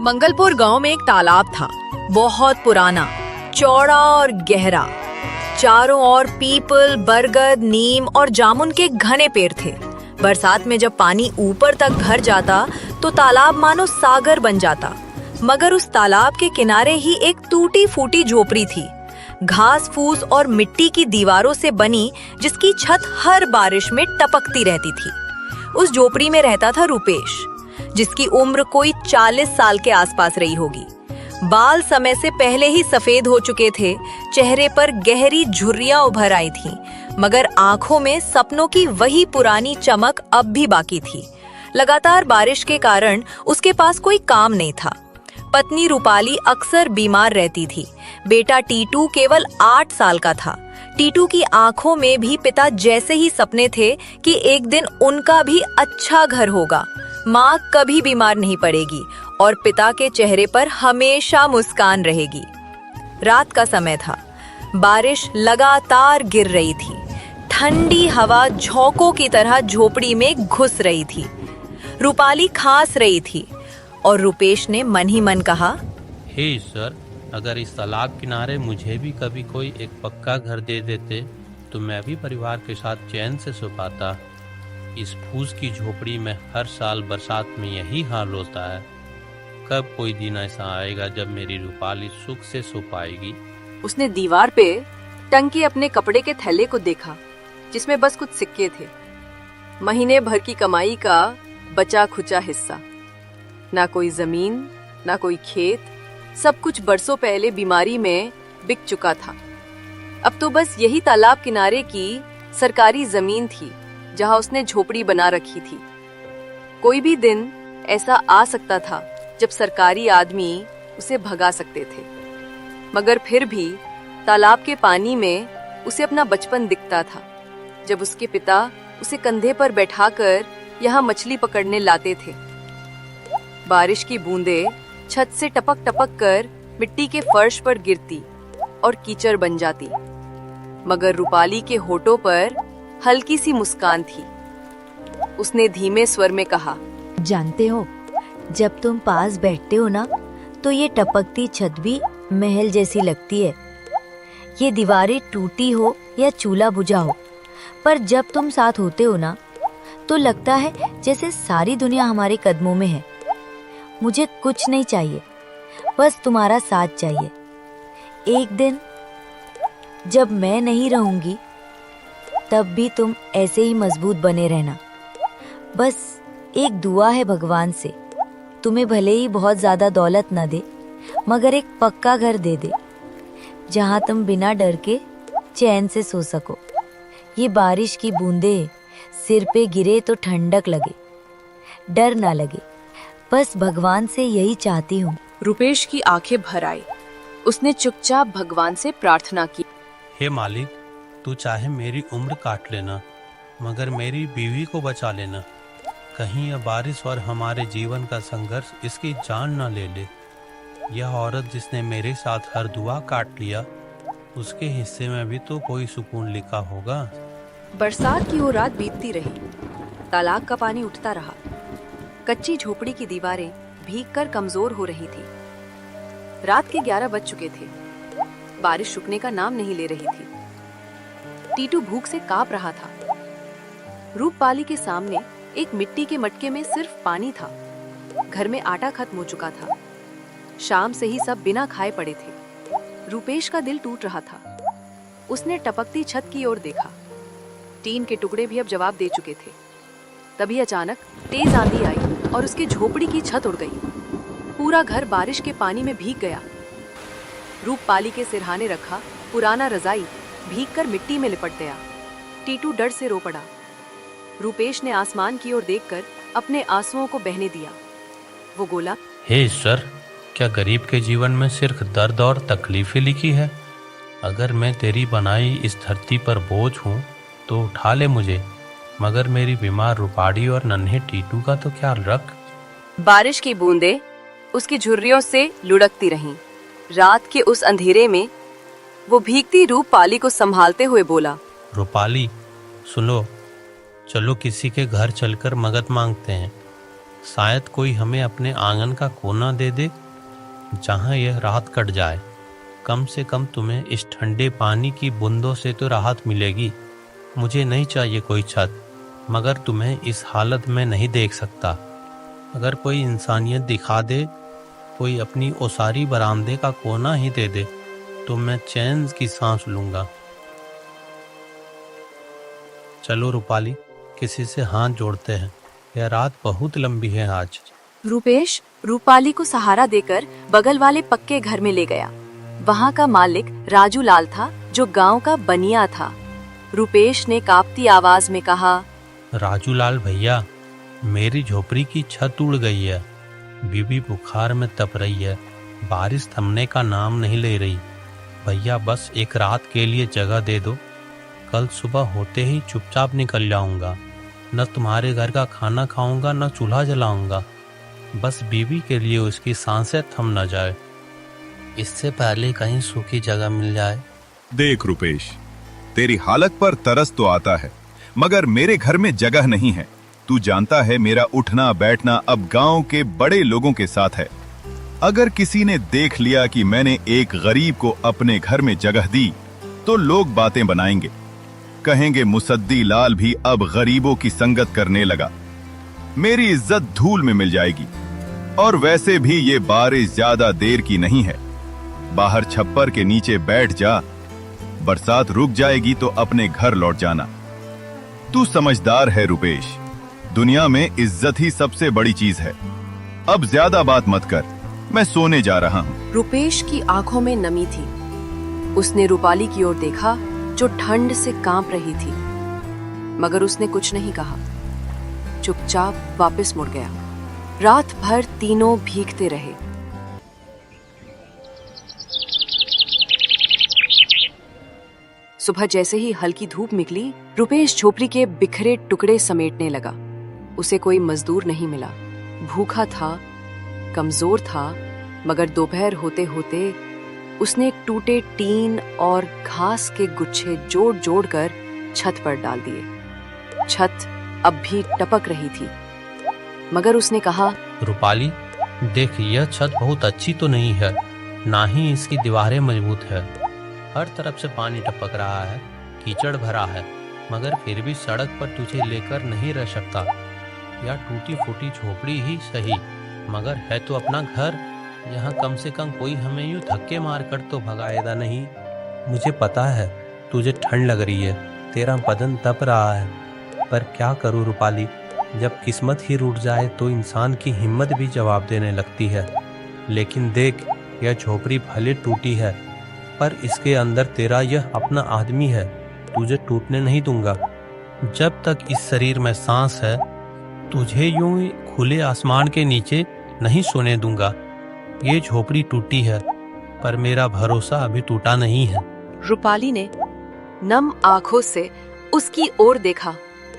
मंगलपुर गांव में एक तालाब था, बहुत पुराना, चौड़ा और गहरा। चारों ओर पीपल, बरगद, नीम और जामुन के घने पेड़ थे। बरसात में जब पानी ऊपर तक भर जाता तो तालाब मानो सागर बन जाता। मगर उस तालाब के किनारे ही एक टूटी फूटी झोपड़ी थी, घास फूस और मिट्टी की दीवारों से बनी, जिसकी छत हर बारिश में टपकती रहती थी। उस झोपड़ी में रहता था रुपेश, जिसकी उम्र कोई 40 साल के आसपास रही होगी। बाल समय से पहले ही सफेद हो चुके थे, चेहरे पर गहरी झुर्रियां उभर आई थीं, मगर आंखों में सपनों की वही पुरानी चमक अब भी बाकी थी। लगातार बारिश के कारण उसके पास कोई काम नहीं था। पत्नी रूपाली अक्सर बीमार रहती थी। बेटा टीटू केवल 8 साल का था। टीटू की आंखों में भी पिता जैसे ही सपने थे कि एक दिन उनका भी अच्छा घर होगा, माँ कभी बीमार नहीं पड़ेगी और पिता के चेहरे पर हमेशा मुस्कान रहेगी। रात का समय था, बारिश लगातार गिर रही थी। ठंडी हवा झोंकों की तरह झोपड़ी में घुस रही थी। रूपाली खांस रही थी और रुपेश ने मन ही मन कहा, हे ईश्वर, अगर इस तालाब किनारे मुझे भी कभी कोई एक पक्का घर दे देते तो मैं भी परिवार के साथ चैन से सो पाता। इस फूस की झोपड़ी में हर साल बरसात में यही हाल होता है। कब कोई दिन ऐसा आएगा जब मेरी रूपाली सुख से सो पाएगी। उसने दीवार पे टंगे अपने कपड़े के थैले को देखा, जिसमें बस कुछ सिक्के थे, महीने भर की कमाई का बचा खुचा हिस्सा। ना कोई जमीन, ना कोई खेत, सब कुछ बरसों पहले बीमारी में बिक चुका था। अब तो बस यही तालाब किनारे की सरकारी जमीन थी जहां उसने झोपड़ी बना रखी थी। कोई भी दिन ऐसा आ सकता था जब सरकारी आदमी उसे भगा सकते थे, मगर फिर भी तालाब के पानी में उसे अपना बचपन दिखता था, जब उसके पिता उसे कंधे पर बैठाकर यहाँ मछली पकड़ने लाते थे। बारिश की बूंदें छत से टपक टपक कर मिट्टी के फर्श पर गिरती और कीचड़ बन जाती, मगर रूपाली के होठों पर हल्की सी मुस्कान थी। उसने धीमे स्वर में कहा, जानते हो, जब तुम पास बैठते हो ना तो ये टपकती छत भी महल जैसी लगती है। ये दीवारें टूटी हो या चूल्हा बुझा हो, पर जब तुम साथ होते हो ना तो लगता है जैसे सारी दुनिया हमारे कदमों में है। मुझे कुछ नहीं चाहिए, बस तुम्हारा साथ चाहिए। एक दिन जब मैं नहीं रहूंगी तब भी तुम ऐसे ही मजबूत बने रहना। बस एक दुआ है भगवान से, तुम्हें भले ही बहुत ज्यादा दौलत न दे, मगर एक पक्का घर दे दे जहां तुम बिना डर के चैन से सो सको। ये बारिश की बूंदें सिर पे गिरे तो ठंडक लगे, डर ना लगे। बस भगवान से यही चाहती हूँ। रुपेश की आंखें भर आई। उसने चुपचाप भगवान से प्रार्थना की, हे मालिक, तू चाहे मेरी उम्र काट लेना, मगर मेरी बीवी को बचा लेना। कहीं यह बारिश और हमारे जीवन का संघर्ष इसकी जान न ले ले। यह औरत जिसने मेरे साथ हर दुआ काट लिया, उसके हिस्से में भी तो कोई सुकून लिखा होगा। बरसात की वो रात बीतती रही। तालाब का पानी उठता रहा। कच्ची झोपड़ी की दीवारें भीगकर कमजोर हो रही थी। रात के 11 बज चुके थे। बारिश रुकने का नाम नहीं ले रही थी। टीटू भूख से कांप रहा था। रूपपाली के सामने एक मिट्टी के मटके में सिर्फ पानी था। घर में आटा खत्म हो चुका था। शाम से ही सब बिना खाए पड़े थे। रुपेश का दिल टूट रहा था। उसने टपकती छत की ओर देखा। टीन के टुकड़े भी अब जवाब दे चुके थे। तभी अचानक तेज आंधी आई और उसकी झोपड़ी की छत उड़ गई। पूरा घर बारिश के पानी में भीग गया। रूपपाली के सिरहाने रखा पुराना रजाई भीगकर मिट्टी में लिपट गया। टीटू डर से रो पड़ा। रुपेश ने आसमान की ओर देखकर अपने आंसुओं को बहने दिया। वो बोला, हे ईश्वर, क्या गरीब के जीवन में सिर्फ दर्द और तकलीफें लिखी है? अगर मैं तेरी बनाई इस धरती पर बोझ हूँ तो उठा ले मुझे, मगर मेरी बीमार रूपाड़ी और नन्हे टीटू का तो ख्याल रख। बारिश की बूंदें उसकी झुर्रियों से लुढ़कती रहीं। रात के उस अंधेरे में वो भीगती रूपपाली को संभालते हुए बोला, रूपाली, सुनो, चलो किसी के घर चलकर मदद मांगते हैं। शायद कोई हमें अपने आंगन का कोना दे दे जहाँ यह रात कट जाए। कम से कम तुम्हें इस ठंडे पानी की बूंदों से तो राहत मिलेगी। मुझे नहीं चाहिए कोई छत, मगर तुम्हें इस हालत में नहीं देख सकता। अगर कोई इंसानियत दिखा दे, कोई अपनी ओसारी बरामदे का कोना ही दे दे, तो मैं चैन की सांस लूंगा। चलो रूपाली, किसी से हाथ जोड़ते हैं। यह रात बहुत लंबी है आज। रूपेश रूपाली को सहारा देकर बगल वाले पक्के घर में ले गया। वहाँ का मालिक राजू लाल था, जो गांव का बनिया था। रूपेश ने कांपती आवाज में कहा, राजू लाल भैया, मेरी झोपड़ी की छत उड़ गई है। बीबी बुखार में तप रही है, बारिश थमने का नाम नहीं ले रही। भैया बस एक रात के लिए जगह दे दो। कल सुबह होते ही चुपचाप निकल जाऊंगा। न तुम्हारे घर का खाना खाऊंगा, न चूल्हा जलाऊंगा। बस बीबी के लिए उसकी सांसें थम न जाए, इससे पहले कहीं सूखी जगह मिल जाए। देख रुपेश, तेरी हालत पर तरस तो आता है, मगर मेरे घर में जगह नहीं है। तू जानता है मेरा उठना बैठना अब गांव के बड़े लोगों के साथ है। अगर किसी ने देख लिया कि मैंने एक गरीब को अपने घर में जगह दी, तो लोग बातें बनाएंगे, कहेंगे मुसद्दी लाल भी अब गरीबों की संगत करने लगा। मेरी इज्जत धूल में मिल जाएगी। और वैसे भी ये बारिश ज्यादा देर की नहीं है। बाहर छप्पर के नीचे बैठ जा, बरसात रुक जाएगी तो अपने घर लौट जाना। तू समझदार है रुपेश, दुनिया में इज्जत ही सबसे बड़ी चीज है। अब ज्यादा बात मत कर, मैं सोने जा रहा हूँ। रुपेश की आंखों में नमी थी। उसने रूपाली की ओर देखा, जो ठंड से कांप रही थी, मगर उसने कुछ नहीं कहा। चुपचाप वापस मुड़ गया। रात भर तीनों भीगते रहे। सुबह जैसे ही हल्की धूप निकली, रुपेश झोपड़ी के बिखरे टुकड़े समेटने लगा। उसे कोई मजदूर नहीं मिला। भूखा था, कमजोर था, मगर दोपहर होते होते उसने टूटे टीन और घास के गुच्छे जोड़ जोड़ कर छत पर डाल दिए। छत अब भी टपक रही थी, मगर उसने कहा, रूपाली देख, यह छत बहुत अच्छी तो नहीं है, ना ही इसकी दीवारें मजबूत है। हर तरफ से पानी टपक रहा है, कीचड़ भरा है, मगर फिर भी सड़क पर तुझे लेकर नहीं रह सकता। यह टूटी फूटी झोपड़ी ही सही, मगर है तो अपना घर। यहाँ कम से कम कोई हमें यूं धक्के मार कर तो भगाएगा नहीं। मुझे पता है तुझे ठंड लग रही है, तेरा बदन तप रहा है, पर क्या करूँ रूपाली, जब किस्मत ही रूठ जाए तो इंसान की हिम्मत भी जवाब देने लगती है। लेकिन देख, यह झोपड़ी भले टूटी है, पर इसके अंदर तेरा यह अपना आदमी है। तुझे टूटने नहीं दूंगा। जब तक इस शरीर में सांस है, तुझे यूं ही खुले आसमान के नीचे नहीं सोने दूंगा। ये झोपड़ी टूटी है, पर मेरा भरोसा अभी टूटा नहीं है। रूपाली ने नम आंखों से उसकी ओर देखा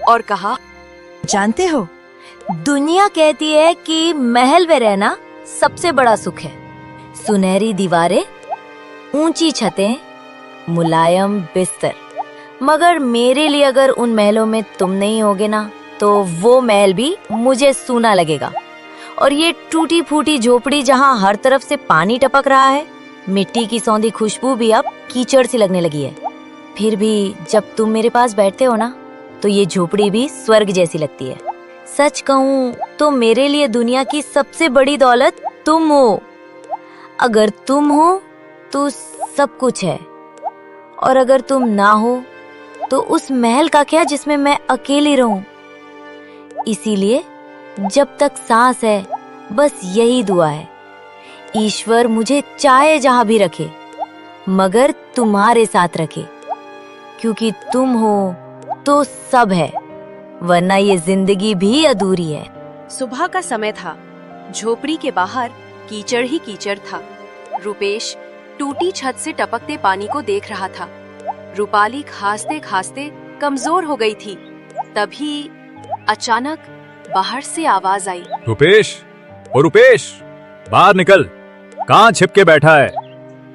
और कहा, जानते हो, दुनिया कहती है कि महल में रहना सबसे बड़ा सुख है। सुनहरी दीवारें, ऊंची छतें, मुलायम बिस्तर। मगर मेरे लिए अगर उन महलों में तुम नहीं होगे ना, तो वो महल भी मुझे सूना लगेगा। और ये टूटी फूटी झोपड़ी जहाँ हर तरफ से पानी टपक रहा है, मिट्टी की सौंधी खुशबू भी अब कीचड़ सी लगने लगी है। फिर भी जब तुम मेरे पास बैठते हो ना, तो ये झोपड़ी भी स्वर्ग जैसी लगती है। सच कहूँ तो मेरे लिए दुनिया की सबसे बड़ी दौलत तुम हो। अगर तुम हो तो सब कुछ है, और अगर तुम ना हो तो उस महल का क्या जिसमें मैं अकेली रहूं। इसीलिए जब तक सांस है, बस यही दुआ है, ईश्वर मुझे चाहे जहां भी रखे, मगर तुम्हारे साथ रखे, क्योंकि तुम हो तो सब है, वरना ये जिंदगी भी अधूरी है। सुबह का समय था। झोपड़ी के बाहर कीचड़ ही कीचड़ था। रुपेश टूटी छत से टपकते पानी को देख रहा था। रूपाली खांसते खांसते कमजोर हो गई थी। तभी अचानक बाहर से आवाज आई, रुपेश, ओ रुपेश, बाहर निकल, कहाँ छिप के बैठा है,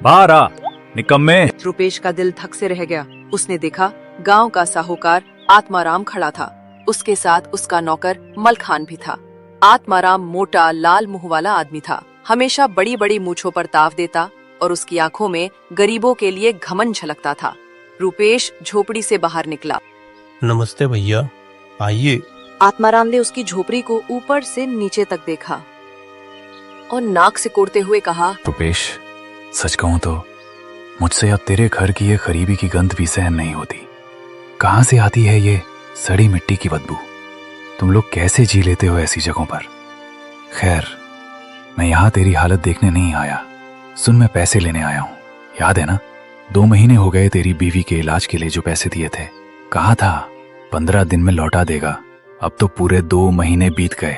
बाहर आ, निकम्मे। रुपेश का दिल धक से रह गया। उसने देखा गांव का साहूकार आत्माराम खड़ा था। उसके साथ उसका नौकर मलखान भी था। आत्माराम मोटा लाल मुंह वाला आदमी था। हमेशा बड़ी बड़ी मूछों पर ताव देता और उसकी आंखों में गरीबों के लिए घमंड झलकता था। रूपेश झोपड़ी से बाहर निकला। नमस्ते भैया, आइए। आत्माराम ने उसकी झोपड़ी को ऊपर से नीचे तक देखा और नाक से कोड़ते हुए कहा, रुपेश, सच कहूं तो मुझसे अब तेरे घर की ये गरीबी की गंध भी सहन नहीं होती। कहां से आती है ये सड़ी मिट्टी की बदबू? तुम लोग कैसे जी लेते हो ऐसी जगहों पर? खैर, मैं यहाँ तेरी हालत देखने नहीं आया। सुन, मैं पैसे लेने आया हूँ। याद है ना, 2 महीने हो गए तेरी बीवी के इलाज के लिए जो पैसे दिए थे। कहा था 15 दिन में लौटा देगा। अब तो पूरे 2 महीने बीत गए।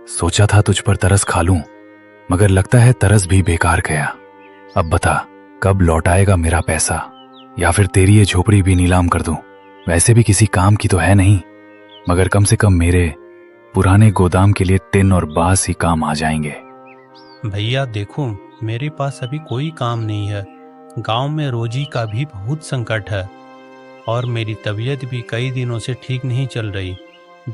सोचा था तुझ पर तरस खा लूं, मगर लगता है तरस भी बेकार गया। अब बता, कब लौटाएगा मेरा पैसा, या फिर तेरी ये झोपड़ी भी नीलाम कर दूं? वैसे भी किसी काम की तो है नहीं, मगर कम से कम मेरे पुराने गोदाम के लिए टिन और बांस ही काम आ जाएंगे। भैया देखो, मेरे पास अभी कोई काम नहीं है। गांव में रोजी का भी बहुत संकट है और मेरी तबीयत भी कई दिनों से ठीक नहीं चल रही।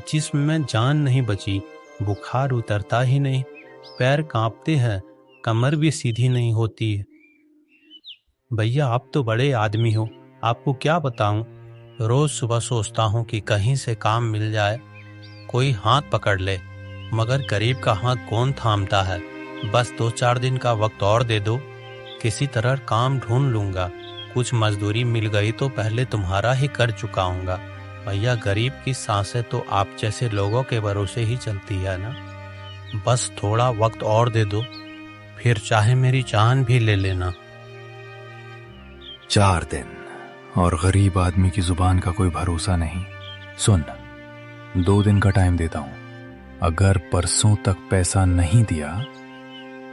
जिस्म में जान नहीं बची, बुखार उतरता ही नहीं, पैर कांपते हैं, कमर भी सीधी नहीं होती है। भैया आप तो बड़े आदमी हो, आपको क्या बताऊं। रोज सुबह सोचता हूं कि कहीं से काम मिल जाए, कोई हाथ पकड़ ले, मगर गरीब का हाथ कौन थामता है। बस 2-4 दिन का वक्त और दे दो, किसी तरह काम ढूंढ लूंगा। कुछ मजदूरी मिल गई तो पहले तुम्हारा ही कर चुकाऊंगा। भैया, गरीब की सांसें तो आप जैसे लोगों के भरोसे ही चलती है ना। बस थोड़ा वक्त और दे दो, फिर चाहे मेरी जान भी ले लेना। 4 दिन और गरीब आदमी की जुबान का कोई भरोसा नहीं। सुन, 2 दिन का टाइम देता हूं। अगर परसों तक पैसा नहीं दिया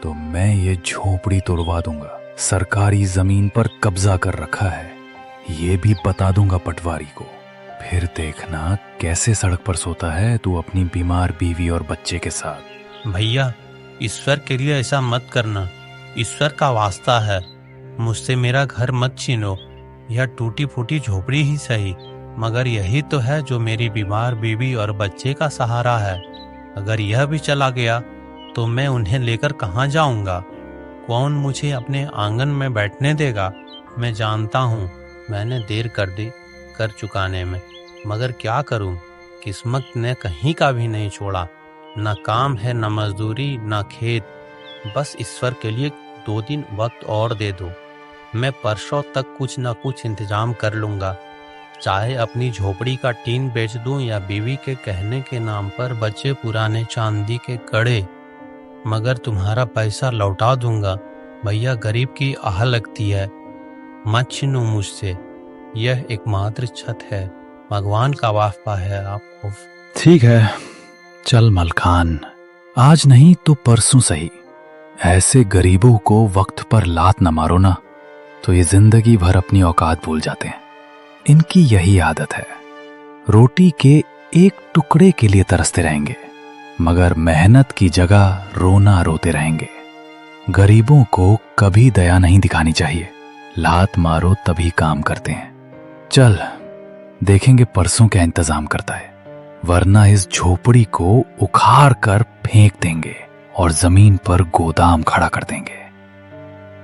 तो मैं ये झोपड़ी तोड़वा दूंगा। सरकारी जमीन पर कब्जा कर रखा है, ये भी बता दूंगा पटवारी को। फिर देखना कैसे सड़क पर सोता है तू अपनी बीमार बीवी और बच्चे के साथ। भैया, ईश्वर के लिए ऐसा मत करना। ईश्वर का वास्ता है, मुझसे मेरा घर मत छीनो। यह टूटी फूटी झोपड़ी ही सही, मगर यही तो है जो मेरी बीमार बीवी और बच्चे का सहारा है। अगर यह भी चला गया तो मैं उन्हें लेकर कहाँ जाऊंगा? कौन मुझे अपने आंगन में बैठने देगा? मैं जानता हूँ मैंने देर कर चुकाने में, मगर क्या करूँ, किस्मत ने कहीं का भी नहीं छोड़ा। न काम है, न मजदूरी, न खेत। बस ईश्वर के लिए 2 दिन वक्त और दे दो। मैं परसों तक कुछ न कुछ इंतजाम कर लूंगा। चाहे अपनी झोपड़ी का टीन बेच दूं या बीवी के कहने के नाम पर बचे पुराने चांदी के कड़े, मगर तुम्हारा पैसा लौटा दूंगा। भैया, गरीब की आह लगती है, मत छीनो मुझसे। यह एकमात्र छत है, भगवान का वास्ता है आपको। ठीक है, चल मलखान, आज नहीं तो परसों सही। ऐसे गरीबों को वक्त पर लात न मारो ना, तो ये जिंदगी भर अपनी औकात भूल जाते हैं। इनकी यही आदत है, रोटी के एक टुकड़े के लिए तरसते रहेंगे, मगर मेहनत की जगह रोना रोते रहेंगे। गरीबों को कभी दया नहीं दिखानी चाहिए, लात मारो तभी काम करते हैं। चल देखेंगे परसों क्या इंतजाम करता है, वरना इस झोपड़ी को उखाड़ कर फेंक देंगे और जमीन पर गोदाम खड़ा कर देंगे।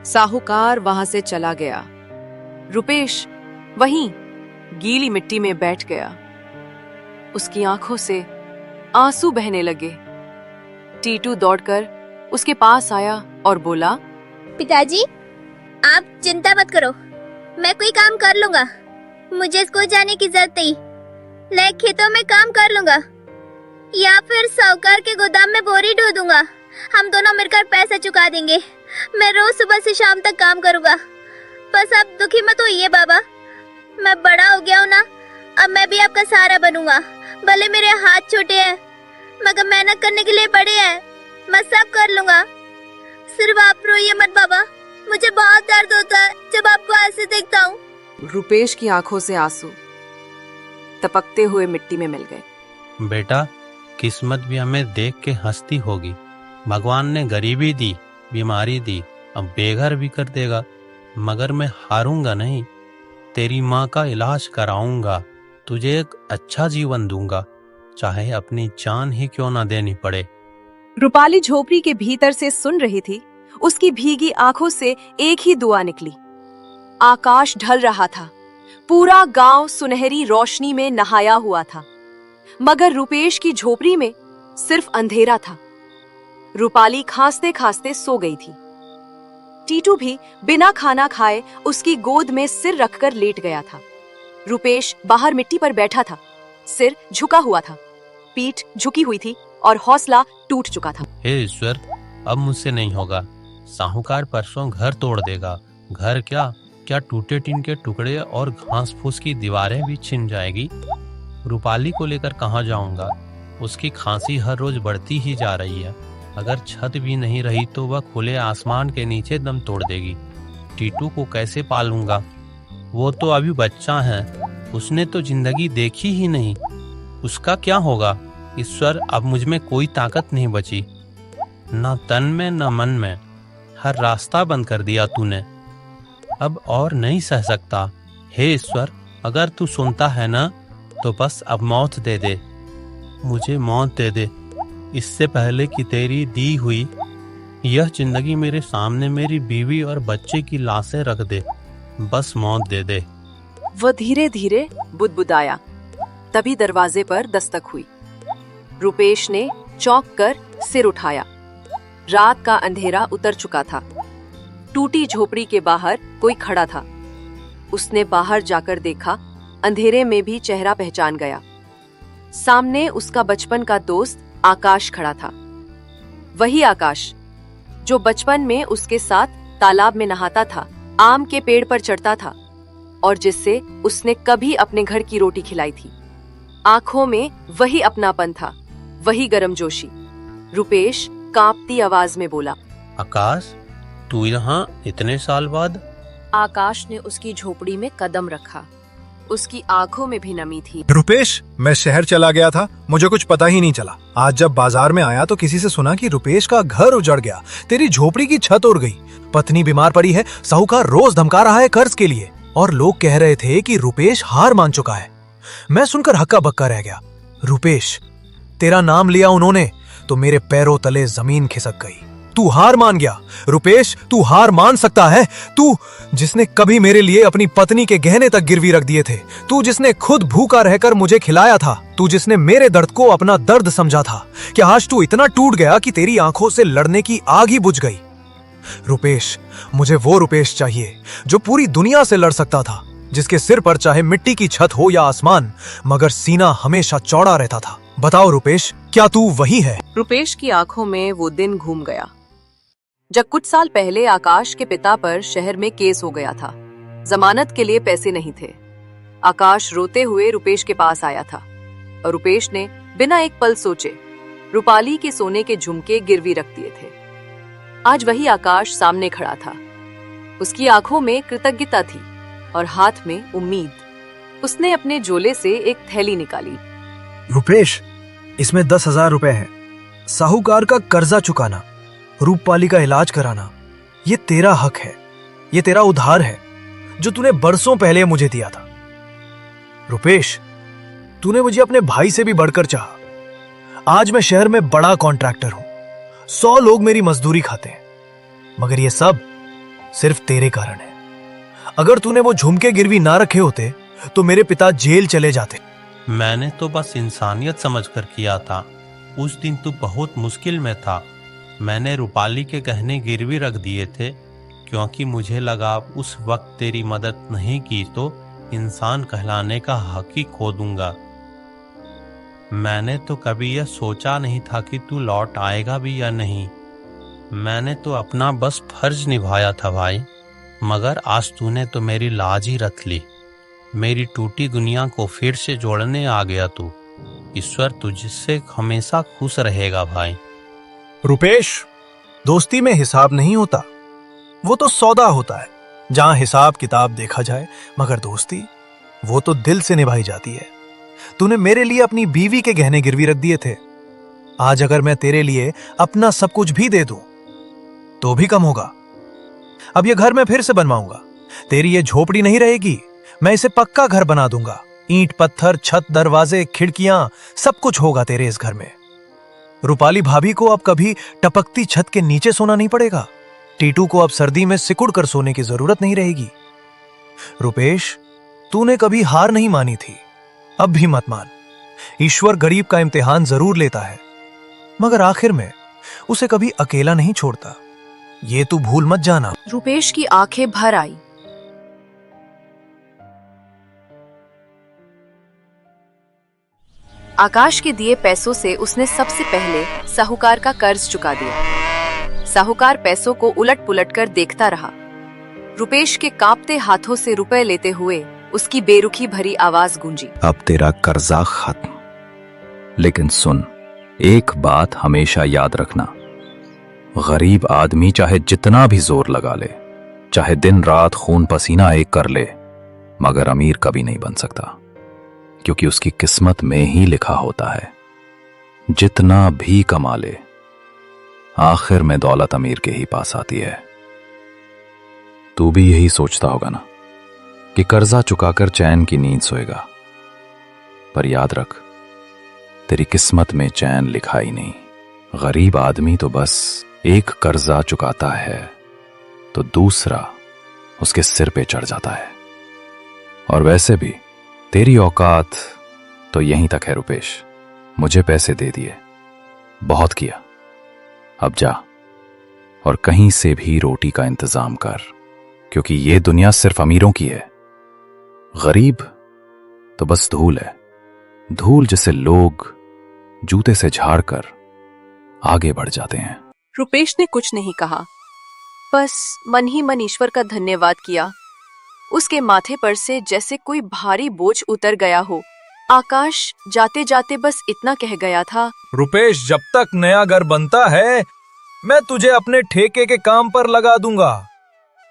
साहूकार वहां से चला गया। रुपेश वहीं गीली मिट्टी में बैठ गया। उसकी आंखों से आंसू बहने लगे। टीटू दौड़कर उसके पास आया और बोला, पिताजी, आप चिंता मत करो, मैं कोई काम कर लूंगा। मुझे स्कूल जाने की जरूरत नहीं। मैं खेतों में काम कर लूंगा या फिर साहूकार के गोदाम में बोरी ढो दूंगा। हम दोनों मिलकर पैसा चुका देंगे। मैं रोज सुबह से शाम तक काम करूंगा। बस आप दुखी मत होइए बाबा, मैं बड़ा हो गया हूँ ना, अब मैं भी आपका सहारा बनूंगा। भले मेरे हाथ छोटे हैं, मगर मेहनत करने के लिए बड़े हैं। मैं सब कर लूंगा। सिर्फ आप रोइए मत बाबा, मुझे बहुत दर्द होता है जब आपको ऐसे देखता हूँ। रुपेश की आंखों से आंसू टपकते हुए मिट्टी में मिल गए। बेटा, किस्मत भी हमें देख के हंसती होगी। भगवान ने गरीबी दी, बीमारी दी, अब बेघर भी कर देगा, मगर मैं हारूंगा नहीं। तेरी माँ का इलाज कराऊंगा, तुझे एक अच्छा जीवन दूंगा, चाहे अपनी जान ही क्यों ना देनी पड़े। रूपाली झोपड़ी के भीतर से सुन रही थी। उसकी भीगी आंखों से एक ही दुआ निकली। आकाश ढल रहा था, पूरा गांव सुनहरी रोशनी में नहाया हुआ था, मगर रुपेश की झोपड़ी में सिर्फ अंधेरा था। रूपाली खांसते खांसते सो गई थी। टीटू भी बिना खाना खाए उसकी गोद में सिर रखकर लेट गया था। रुपेश बाहर मिट्टी पर बैठा था, सिर झुका हुआ था, पीठ झुकी हुई थी और हौसला टूट चुका था। हे ईश्वर, अब मुझसे नहीं होगा। साहूकार परसों घर तोड़ देगा। घर क्या टूटे टीन के टुकड़े और घास फूस की दीवारें भी छिन जाएगी। रूपाली को लेकर कहाँ जाऊंगा? उसकी खांसी हर रोज बढ़ती ही जा रही है। अगर छत भी नहीं रही तो वह खुले आसमान के नीचे दम तोड़ देगी। टीटू को कैसे पालूंगा? वो तो अभी बच्चा है, उसने तो जिंदगी देखी ही नहीं। उसका क्या होगा? ईश्वर, अब मुझ में कोई ताकत नहीं बची, न तन में न मन में। हर रास्ता बंद कर दिया तूने, अब और नहीं सह सकता। हे ईश्वर, अगर तू सुनता है ना तो बस अब मौत दे दे, मुझे मौत दे दे, इससे पहले कि तेरी दी हुई यह जिंदगी मेरे सामने मेरी बीवी और बच्चे की लाशें रख दे। बस मौत दे दे। वह धीरे धीरे बुदबुदाया। तभी दरवाजे पर दस्तक हुई। रुपेश ने चौंक कर सिर उठाया। रात का अंधेरा उतर चुका था। टूटी झोपड़ी के बाहर कोई खड़ा था। उसने बाहर जाकर देखा, अंधेरे में भी चेहरा पहचान गया। सामने उसका बचपन का दोस्त आकाश खड़ा था। वही आकाश जो बचपन में उसके साथ तालाब में नहाता था, आम के पेड़ पर चढ़ता था और जिससे उसने कभी अपने घर की रोटी खिलाई थी। आंखों में वही अपनापन था, वही गर्मजोशी। रुपेश कांपती आवाज में बोला, आकाश, तू यहाँ इतने साल बाद? आकाश ने उसकी झोपड़ी में कदम रखा। उसकी आंखों में भी नमी थी। रुपेश, मैं शहर चला गया था, मुझे कुछ पता ही नहीं चला। आज जब बाजार में आया तो किसी से सुना कि रुपेश का घर उजड़ गया, तेरी झोपड़ी की छत उड़ गई, पत्नी बीमार पड़ी है, साहूकार रोज धमका रहा है कर्ज के लिए, और लोग कह रहे थे कि रुपेश हार मान चुका है। मैं सुनकर हक्का बक्का रह गया। रुपेश, तेरा नाम लिया उन्होंने तो मेरे पैरों तले जमीन खिसक गई। तू हार मान गया। रुपेश, तू हार मान सकता है? तू जिसने कभी मेरे लिए अपनी पत्नी के गहने तक गिरवी रख दिए थे, तू जिसने खुद भूखा रहकर मुझे खिलाया था, तू जिसने मेरे दर्द को अपना दर्द समझा था, क्या आज तू इतना टूट गया कि तेरी आंखों से लड़ने की आग ही बुझ गई? रुपेश, मुझे वो रुपेश चाहिए जो पूरी दुनिया से लड़ सकता था, जिसके सिर पर चाहे मिट्टी की छत हो या आसमान, मगर सीना हमेशा चौड़ा रहता था। बताओ रुपेश, क्या तू वही है? रुपेश की आंखों में वो दिन घूम गया जब कुछ साल पहले आकाश के पिता पर शहर में केस हो गया था। जमानत के लिए पैसे नहीं थे। आकाश रोते हुए रुपेश के पास आया था और रुपेश ने बिना एक पल सोचे रूपाली के सोने के झुमके गिरवी रख दिए थे। आज वही आकाश सामने खड़ा था। उसकी आंखों में कृतज्ञता थी और हाथ में उम्मीद। उसने अपने झोले से एक थैली निकाली। रुपेश, इसमें 10,000 रुपए हैं। साहूकार का कर्जा चुकाना, रूपपाली का इलाज कराना, ये तेरा हक है, ये तेरा उधार है जो तूने बरसों पहले मुझे दिया था। रुपेश, तूने मुझे अपने भाई से भी बढ़कर चाहा। आज मैं शहर में बड़ा कॉन्ट्रैक्टर हूं, 100 लोग मेरी मजदूरी खाते हैं, मगर ये सब सिर्फ तेरे कारण है। अगर तूने वो झुमके गिरवी ना रखे होते तो मेरे पिता जेल चले जाते। मैंने तो बस इंसानियत समझकर किया था। उस दिन तू बहुत मुश्किल में था। मैंने रूपाली के गहने गिरवी रख दिए थे क्योंकि मुझे लगा उस वक्त तेरी मदद नहीं की तो इंसान कहलाने का हक ही खो दूंगा। मैंने तो कभी यह सोचा नहीं था कि तू लौट आएगा भी या नहीं। मैंने तो अपना बस फर्ज निभाया था भाई, मगर आज तूने तो मेरी लाज ही रख ली। मेरी टूटी दुनिया को फिर से जोड़ने आ गया तू। ईश्वर तुझसे हमेशा खुश रहेगा भाई। रुपेश, दोस्ती में हिसाब नहीं होता, वो तो सौदा होता है जहां हिसाब किताब देखा जाए, मगर दोस्ती वो तो दिल से निभाई जाती है। तूने मेरे लिए अपनी बीवी के गहने गिरवी रख दिए थे। आज अगर मैं तेरे लिए अपना सब कुछ भी दे दूं तो भी कम होगा। अब ये घर मैं फिर से बनवाऊंगा। तेरी ये झोपड़ी नहीं रहेगी, मैं इसे पक्का घर बना दूंगा। ईंट पत्थर, छत, दरवाजे, खिड़कियां, सब कुछ होगा तेरे इस घर में। रूपाली भाभी को अब कभी टपकती छत के नीचे सोना नहीं पड़ेगा। टीटू को अब सर्दी में सिकुड़ कर सोने की जरूरत नहीं रहेगी। रुपेश, तूने कभी हार नहीं मानी थी, अब भी मत मान। ईश्वर गरीब का इम्तिहान जरूर लेता है, मगर आखिर में उसे कभी अकेला नहीं छोड़ता। ये तू भूल मत जाना। रुपेश की आंखें भर आई। आकाश के दिए पैसों से उसने सबसे पहले साहूकार का कर्ज चुका दिया। साहूकार पैसों को उलट पुलट कर देखता रहा। रुपेश के कांपते हाथों से रुपए लेते हुए उसकी बेरुखी भरी आवाज गूंजी। अब तेरा कर्जा खत्म, लेकिन सुन, एक बात हमेशा याद रखना, गरीब आदमी चाहे जितना भी जोर लगा ले, चाहे दिन रात खून पसीना एक कर ले, मगर अमीर कभी नहीं बन सकता, क्योंकि उसकी किस्मत में ही लिखा होता है जितना भी कमा ले, आखिर में दौलत अमीर के ही पास आती है। तू भी यही सोचता होगा ना कि कर्जा चुकाकर चैन की नींद सोएगा, पर याद रख, तेरी किस्मत में चैन लिखा ही नहीं। गरीब आदमी तो बस एक कर्जा चुकाता है तो दूसरा उसके सिर पे चढ़ जाता है। और वैसे भी तेरी औकात तो यहीं तक है रुपेश। मुझे पैसे दे दिए, बहुत किया, अब जा और कहीं से भी रोटी का इंतजाम कर, क्योंकि ये दुनिया सिर्फ अमीरों की है। गरीब तो बस धूल है, धूल जिसे लोग जूते से झाड़कर आगे बढ़ जाते हैं। रुपेश ने कुछ नहीं कहा, बस मन ही मन ईश्वर का धन्यवाद किया। उसके माथे पर से जैसे कोई भारी बोझ उतर गया हो। आकाश जाते जाते बस इतना कह गया था, रुपेश, जब तक नया घर बनता है मैं तुझे अपने ठेके के काम पर लगा दूंगा।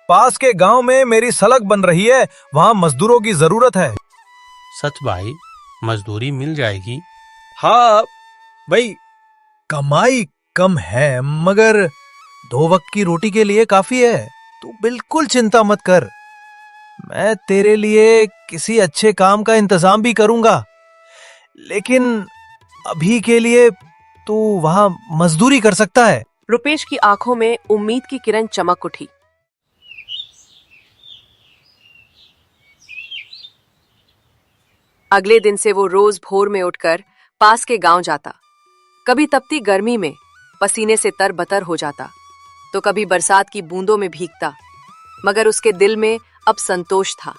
पास के गांव में मेरी सड़क बन रही है, वहां मजदूरों की जरूरत है। सच भाई, मजदूरी मिल जाएगी। हाँ भाई, कमाई कम है मगर 2 वक्त की रोटी के लिए काफी है। तू बिल्कुल चिंता मत कर, मैं तेरे लिए किसी अच्छे काम का इंतजाम भी करूंगा, लेकिन अभी के लिए तू वहां मजदूरी कर सकता है। रुपेश की आंखों में उम्मीद की किरण चमक उठी। अगले दिन से वो रोज भोर में उठकर पास के गांव जाता। कभी तपती गर्मी में पसीने से तरबतर हो जाता, तो कभी बरसात की बूंदों में भीगता, मगर उसके दिल में अब संतोष था।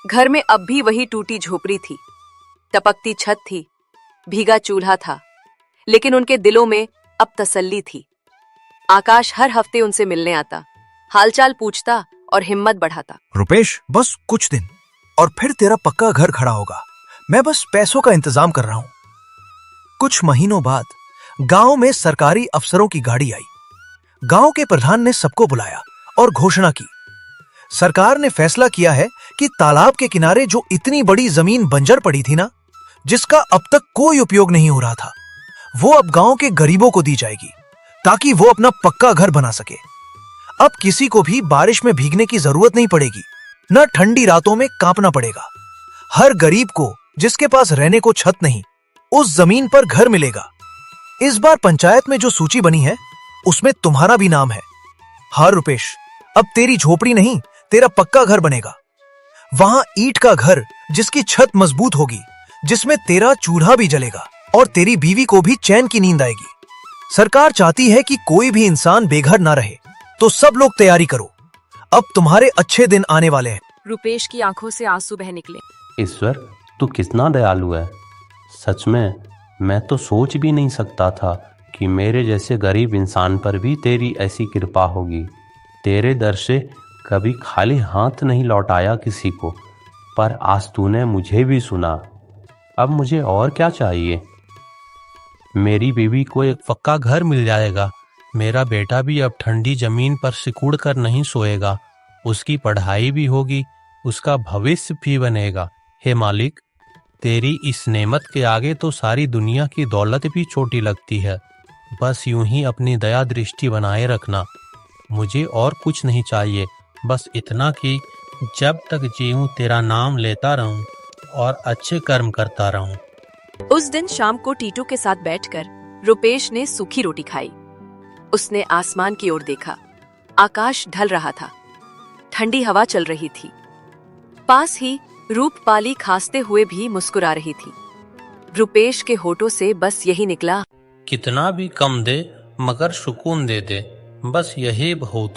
घर में अब भी वही टूटी झोपड़ी थी, टपकती छत थी, भीगा चूल्हा था, लेकिन उनके दिलों में अब तसल्ली थी। आकाश हर हफ्ते उनसे मिलने आता, हालचाल पूछता और हिम्मत बढ़ाता। रुपेश, बस कुछ दिन और फिर तेरा पक्का घर खड़ा होगा। मैं बस पैसों का इंतजाम कर रहा हूं। कुछ महीनों बाद गांव में सरकारी अफसरों की गाड़ी आई। गांव के प्रधान ने सबको बुलाया और घोषणा की, सरकार ने फैसला किया है कि तालाब के किनारे जो इतनी बड़ी जमीन बंजर पड़ी थी ना, जिसका अब तक कोई उपयोग नहीं हो रहा था, वो अब गांव के गरीबों को दी जाएगी, ताकि वो अपना पक्का घर बना सके। अब किसी को भी बारिश में भीगने की जरूरत नहीं पड़ेगी, न ठंडी रातों में कांपना पड़ेगा। हर गरीब को जिसके पास रहने को छत नहीं, उस जमीन पर घर मिलेगा। इस बार पंचायत में जो सूची बनी है उसमें तुम्हारा भी नाम है। हाँ रुपेश, अब तेरी झोपड़ी नहीं, तेरा पक्का घर बनेगा। वहां ईंट का घर जिसकी छत मजबूत होगी, जिसमें तेरा चूल्हा भी जलेगा और तेरी बीवी को भी चैन की नींद आएगी। सरकार चाहती है कि कोई भी इंसान बेघर ना रहे, तो सब लोग तैयारी करो, अब तुम्हारे अच्छे दिन आने वाले हैं। रुपेश की आंखों से आंसू बह निकले। ईश्वर, तू कितना दयालु है। सच में मैं तो सोच भी नहीं सकता था कि मेरे जैसे गरीब इंसान पर भी तेरी ऐसी कृपा होगी। तेरे दर से कभी खाली हाथ नहीं लौटाया किसी को, पर आज तूने मुझे भी सुना। अब मुझे और क्या चाहिए। मेरी बीवी को एक पक्का घर मिल जाएगा, मेरा बेटा भी अब ठंडी जमीन पर सिकुड़ कर नहीं सोएगा, उसकी पढ़ाई भी होगी, उसका भविष्य भी बनेगा। हे मालिक, तेरी इस नेमत के आगे तो सारी दुनिया की दौलत भी छोटी लगती है। बस यूं ही अपनी दया दृष्टि बनाए रखना। मुझे और कुछ नहीं चाहिए, बस इतना कि जब तक जीऊं तेरा नाम लेता रहूं और अच्छे कर्म करता रहूं। उस दिन शाम को टीटू के साथ बैठकर रुपेश ने सूखी रोटी खाई। उसने आसमान की ओर देखा। आकाश ढल रहा था। ठंडी हवा चल रही थी। पास ही रूपपाली खांसते हुए भी मुस्कुरा रही थी। रुपेश के होठों से बस यही निकला, कितना भी कम दे मगर सुकून दे दे, बस यही बहुत